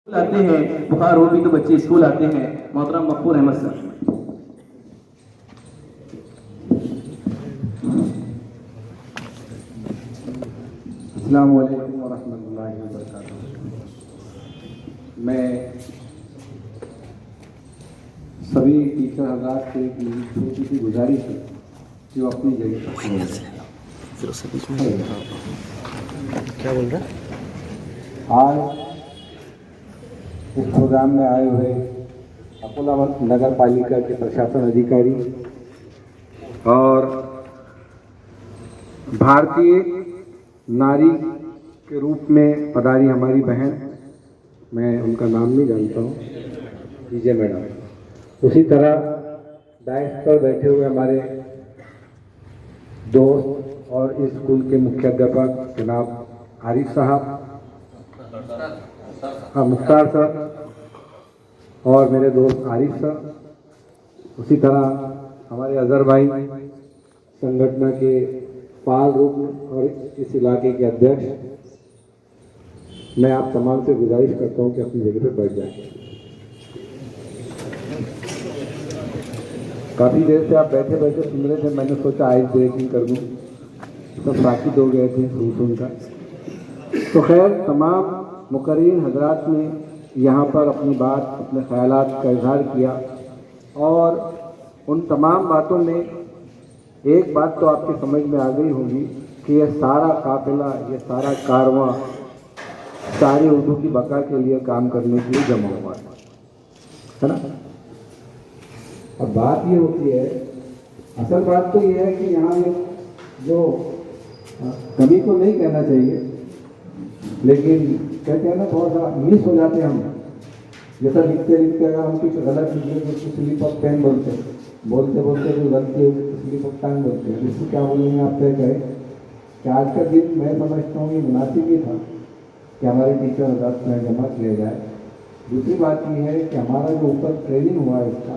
आते हैं, बुखार हो भी तो बच्चे स्कूल आते हैं। मोहतरम मकबूल अहमद सर। अस्सलाम वालेकुम वरहमतुल्लाहि वबरकातुहू। मैं सभी टीचर हज़रात से एक छोटी सी गुजारिश है कि वो अपनी जगह पर क्या बोल रहा है? आज इस प्रोग्राम में आए हुए अकोला नगर पालिका के प्रशासन अधिकारी और भारतीय नारी के रूप में पधारी हमारी बहन, मैं उनका नाम नहीं जानता हूँ, विजय मैडम। उसी तरह डाइस पर बैठे हुए हमारे दोस्त और इस स्कूल के मुख्याध्यापक जनाब आरिफ साहब, मुख्तार सर और मेरे दोस्त आरिफ सर। उसी तरह हमारे अजहर भाई संगठन के पाल रुकन और इस इलाके के अध्यक्ष, मैं आप तमाम से गुजारिश करता हूं कि अपनी जगह पर बैठ जाएं। काफ़ी देर से आप बैठे बैठे सुन रहे थे, मैंने सोचा आइस ब्रेकिंग कर दूं, सब साकित हो गए थे सुनकर। तो खैर, तमाम मुकर्रीन हजरात ने यहाँ पर अपनी बात, अपने ख्यालात का इजहार किया और उन तमाम बातों में एक बात तो आपके समझ में आ गई होगी कि यह सारा काफिला, यह सारा कारवां सारे उर्दू की बका के लिए काम करने के लिए जमा हुआ है ना। अब बात ये होती है, असल बात तो ये है कि यहाँ जो कमी तो नहीं कहना चाहिए, लेकिन कहते हैं ना थोड़ा सा मिस हो जाते हैं हम। जैसा लिखते लिखते अगर हम कुछ गलत लिखे तो उसको स्लिप ऑफ पेन बोलते हैं, बोलते बोलते जो गलती है स्लिप ऑफ टंग बोलते हैं। इसको क्या बोलेंगे आप तय करें कि आज का दिन मैं समझता हूँ ये मुनासिब ही था कि हमारे टीचर हज़रात में जमा किया जाए। दूसरी बात ये है कि हमारा जो ऊपर ट्रेनिंग हुआ है, इसका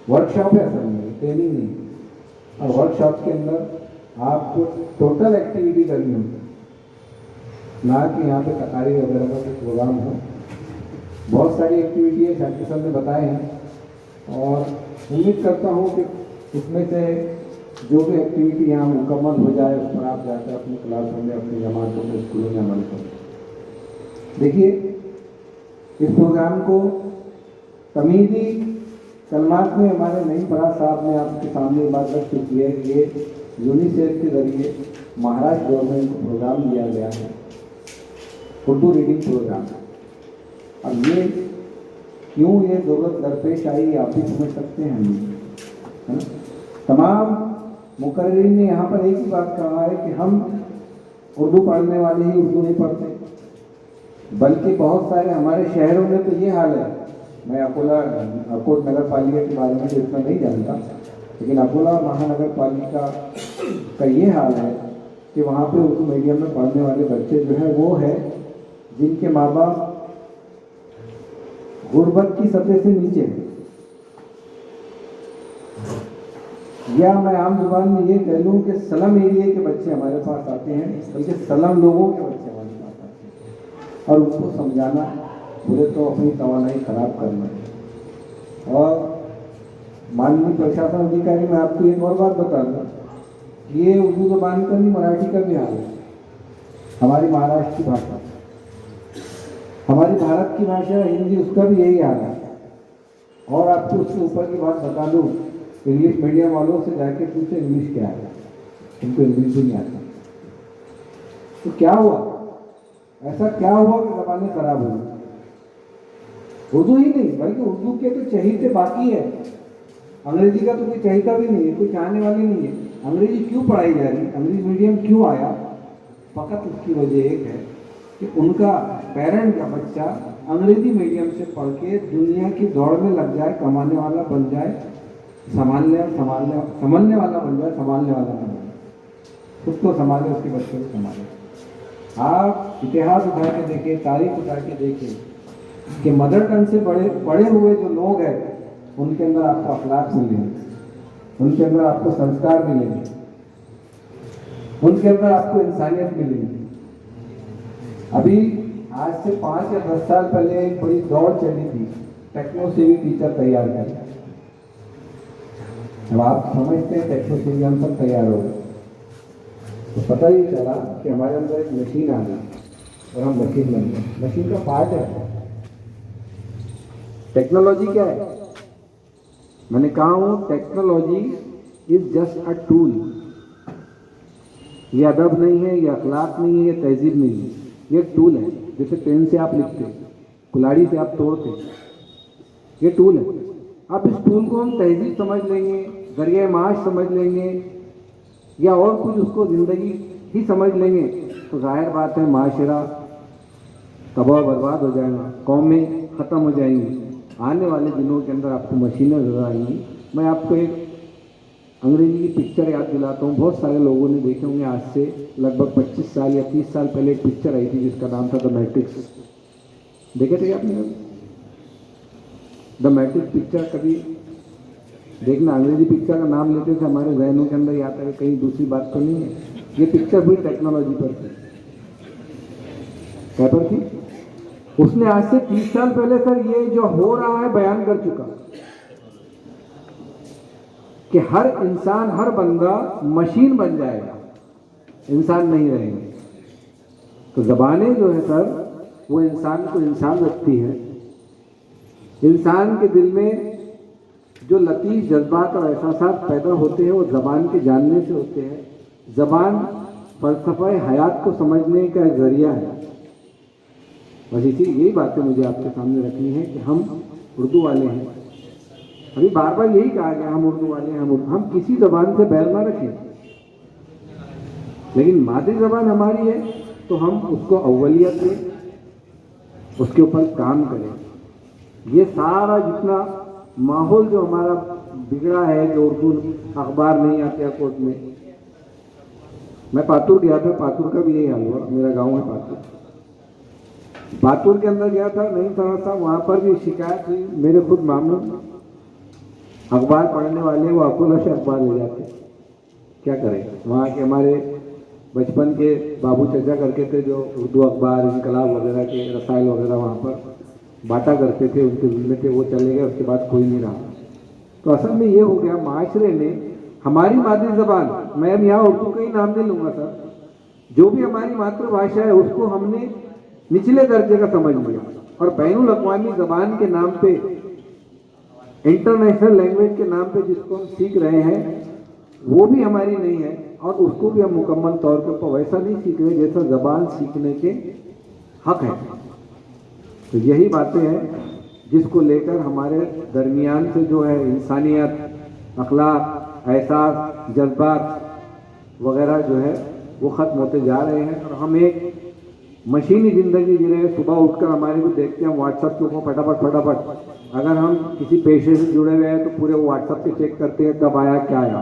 वर्कशॉप है, असल में ट्रेनिंग नहीं। और वर्कशॉप के अंदर आपको टोटल एक्टिविटी करनी होती है, ना कि यहाँ पे तकारी वगैरह का कुछ प्रोग्राम हो। बहुत सारी एक्टिविटी है, शाकिर सर ने बताए हैं, और उम्मीद करता हूँ कि उसमें से जो भी एक्टिविटी यहाँ मुकम्मल हो जाए उस पर आप जाकर अपनी क्लासों में, अपनी जमातों में, स्कूलों में अमल करें। देखिए, इस प्रोग्राम को तमीज़ी कलमात में हमारे नईम फराज साहब ने आपके सामने बात रख चुकी है कि ये यूनिसेफ के जरिए महाराष्ट्र गवर्नमेंट को प्रोग्राम दिया गया है, उर्दू रीडिंग प्रोग्राम। अब ये क्यों ये ज़रूरत दरपेश आई आप भी समझ सकते हैं, हम है ना। तमाम मुकर्रीरीन ने यहाँ पर एक ही बात कहा है कि हम उर्दू पढ़ने वाले ही उर्दू नहीं पढ़ते, बल्कि बहुत सारे हमारे शहरों में तो ये हाल है। मैं अकोला नगर पालिका के बारे में तो इतना नहीं जानता, लेकिन अकोला महानगर पालिका का ये हाल है कि वहाँ पे उर्दू मीडियम में पढ़ने वाले बच्चे जो है वो है जिनके माँ बाप गुर्बत की सतह से नीचे है, या मैं आम जुबान में ये कह लूँ कि सलम एरिया के बच्चे हमारे पास आते हैं, बल्कि सलम लोगों के बच्चे हमारे पास आते हैं। और उनको समझाना बोले तो अपनी तवानाई खराब करना है। और माननीय प्रशासन अधिकारी, मैं आपको एक और बात बता दूँ, ये उर्दू ज़बान का नहीं, मराठी का भी हाल है। हमारी महाराष्ट्र की भाषा, हमारी भारत की भाषा हिंदी, उसका भी यही हाल है। और आपको उसके ऊपर की बात बता दूँ, इंग्लिश मीडियम वालों से जाके पूछे इंग्लिश क्या है, उनको इंग्लिश भी नहीं आता। तो क्या हुआ, ऐसा क्या हुआ कि ज़बानें खराब हुई? उर्दू ही नहीं, बल्कि उर्दू के तो चहीते बाकी है, अंग्रेजी का तो कोई चाहता भी नहीं है, कोई चाहने वाली नहीं है। अंग्रेजी क्यों पढ़ाई जा रही, अंग्रेजी मीडियम क्यों आया? फ़कत उसकी वजह एक है कि उनका पेरेंट का बच्चा अंग्रेजी मीडियम से पढ़ के दुनिया की दौड़ में लग जाए, कमाने वाला बन जाए, समझने वाला बन जाए, संभालने वाला ना बने, खुद को संभाले, उसके बच्चे को संभाले। आप इतिहास उठा के देखें, तारीख उठा के देखें कि मदर टंग से पढ़े हुए जो लोग हैं उनके अंदर आपको अखलाक मिलेंगे, उनके अंदर आपको संस्कार मिलेंगे, उनके अंदर आपको इंसानियत मिलेगी। अभी आज से 5 या 10 साल पहले एक बड़ी दौड़ चली थी टेक्नो सेवी टीचर तैयार करना। अब आप समझते हैं टेक्नो सेवी हम सब तैयार हो गए, तो पता ही चला कि हमारे अंदर एक मशीन आ गई और हम मशीन बन गए। मशीन का पार्ट है। टेक्नोलॉजी क्या है? मैंने कहा हूँ technology is just a tool. ये अदब नहीं है, ये अखलाक नहीं है, ये तहजीब नहीं है, ये एक टूल है। जैसे पेन से आप लिखते, कुल्हाड़ी से आप तोड़ते, ये टूल है। अब इस टूल को हम तहजीब समझ लेंगे, जरिए माश समझ लेंगे, या और कुछ उसको जिंदगी ही समझ लेंगे, तो जाहिर बात है माशरा तबाह बर्बाद हो जाएगा, कौमें ख़त्म हो जाएंगी। आने वाले दिनों के अंदर आपको मशीनें नजर आएंगी। मैं आपको एक अंग्रेजी की पिक्चर याद दिलाता हूँ। बहुत सारे लोगों ने देखे होंगे, आज से लगभग 25 साल या 30 साल पहले एक पिक्चर आई थी जिसका नाम था द मैट्रिक्स। देखे थे आपने कभी द मैट्रिक्स पिक्चर? कभी देखना, अंग्रेजी पिक्चर का नाम लेते थे हमारे जहनों के अंदर आता है कहीं दूसरी बात तो नहीं है। ये पिक्चर भी टेक्नोलॉजी पर थी। क्या पर थी? उसने आज से 30 साल पहले सर ये जो हो रहा है बयान कर चुका कि हर इंसान, हर बंदा मशीन बन जाएगा, इंसान नहीं रहेंगे। तो ज़बानें जो है सर वो इंसान को इंसान रखती है। इंसान के दिल में जो लतीफ़ जज्बात और एहसासात पैदा होते हैं वो ज़बान के जानने से होते हैं। ज़बान फ़लसफ़ा हयात को समझने का एक ज़रिया है। बस इसी यही बातें मुझे आपके सामने रखनी है कि हम उर्दू वाले हैं। अभी बार बार यही कहा गया हम उर्दू वाले हैं, हम किसी ज़बान से बैर ना रखें, लेकिन मादरी ज़बान हमारी है तो हम उसको अव्वलियत दें, उसके ऊपर काम करें। ये सारा जितना माहौल जो हमारा बिगड़ा है, जो उर्दू अखबार नहीं आते कोर्ट में। मैं पातुर गया था, पातुर का भी यही हाल हुआ। मेरा गांव है पातुर। पातुर के अंदर गया था, नहीं समझता, वहाँ पर भी शिकायत हुई। मेरे खुद मामू अखबार पढ़ने वाले वो अकुला से अखबार ले जाते, क्या करें। वहाँ के हमारे बचपन के बाबू चचा करके थे जो उर्दू अखबार, इनकलाब वगैरह के रसायल वगैरह वहाँ पर बांटा करते थे, उनके जिम्मे थे, वो चले गए, उसके बाद कोई नहीं रहा। तो असल में ये हो गया, माशरे ने हमारी मादरी ज़बान, मैं अब यहाँ उर्दू का ही नाम नहीं लूँगा सर, जो भी हमारी मातृभाषा है उसको हमने निचले दर्जे का समझ लिया और बैनुल अक़वामी ज़बान के नाम पे, इंटरनेशनल लैंग्वेज के नाम पे जिसको हम सीख रहे हैं वो भी हमारी नहीं है, और उसको भी हम मुकम्मल तौर पर वैसा नहीं सीख रहे जैसा ज़बान सीखने के हक है। तो यही बातें हैं जिसको लेकर हमारे दरमियान से जो है इंसानियत, अखलाक, एहसास, जज्बात वगैरह जो है वो ख़त्म होते जा रहे हैं और हम एक मशीनी ज़िंदगी जी रहे हैं। सुबह उठकर हमारे को देखते हैं व्हाट्सएप के ऊपर फटाफट, अगर हम किसी पेशे से जुड़े हुए हैं तो पूरे व्हाट्सएप पे चेक करते हैं कब आया क्या आया।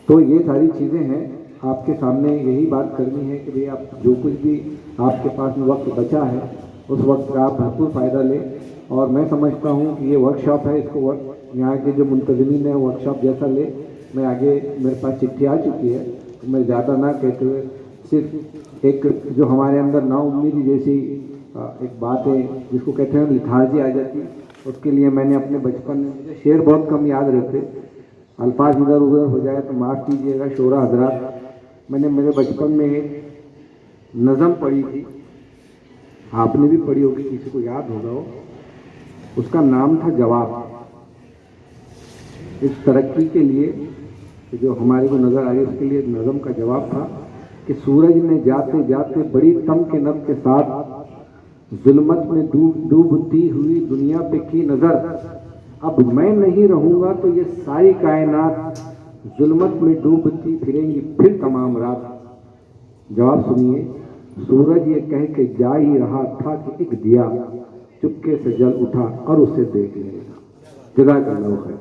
तो ये सारी चीज़ें हैं, आपके सामने यही बात करनी है कि भाई आप जो कुछ भी आपके पास में वक्त बचा है उस वक्त का आप भरपूर फ़ायदा लें। और मैं समझता हूँ कि ये वर्कशॉप है, इसको यहाँ के जो मुंतज़मीन हैं वर्कशॉप जैसा ले। मैं आगे मेरे पास चिट्ठी आ चुकी है, तो मैं ज़्यादा ना कहते हुए सिर्फ एक जो हमारे अंदर नाउम्मीदी जैसी एक बात है जिसको कहते हैं लिथार्जी आ जाती है, उसके लिए मैंने अपने बचपन में, मुझे शेर बहुत कम याद रहते, अल्फाज इधर उधर हो जाए तो माफ़ कीजिएगा शोरा हजरात। मैंने मेरे बचपन में एक नज़म पढ़ी थी, आपने भी पढ़ी होगी, किसी को याद होगा हो, उसका नाम था जवाब। इस तरक्की के लिए जो हमारे को नज़र आई उसके लिए नज़म का जवाब था कि सूरज ने जाते जाते बड़ी तम के नब के साथ जुल्मत में डूबती हुई दुनिया पे की नज़र, अब मैं नहीं रहूँगा तो ये सारी कायनात जुल्मत में डूबती फिरेंगी फिर तमाम रात। जवाब सुनिए, सूरज ये कह के जा ही रहा था कि एक दिया चुपके से जल उठा और उसे देख लेगा। जज़ाकल्लाहु खैर।